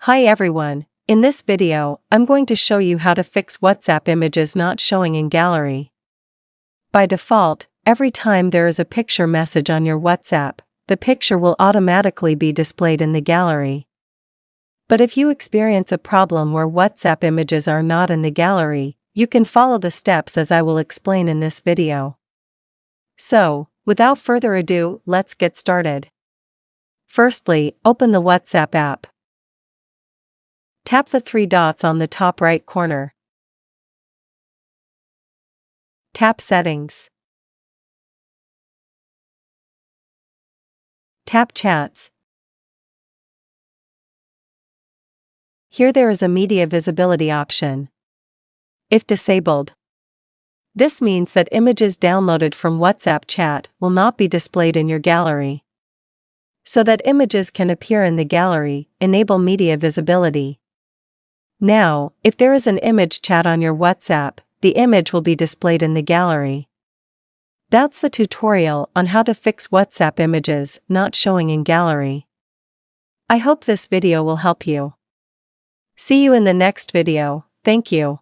Hi everyone, in this video, I'm going to show you how to fix WhatsApp images not showing in gallery. By default, every time there is a picture message on your WhatsApp, the picture will automatically be displayed in the gallery. But if you experience a problem where WhatsApp images are not in the gallery, you can follow the steps as I will explain in this video. So, without further ado, let's get started. Firstly, open the WhatsApp app. Tap the three dots on the top right corner. Tap Settings. Tap Chats. Here there is a media visibility option. If disabled, this means that images downloaded from WhatsApp chat will not be displayed in your gallery. So that images can appear in the gallery, enable media visibility. Now, if there is an image chat on your WhatsApp, the image will be displayed in the gallery. That's the tutorial on how to fix WhatsApp images not showing in gallery. I hope this video will help you. See you in the next video. Thank you.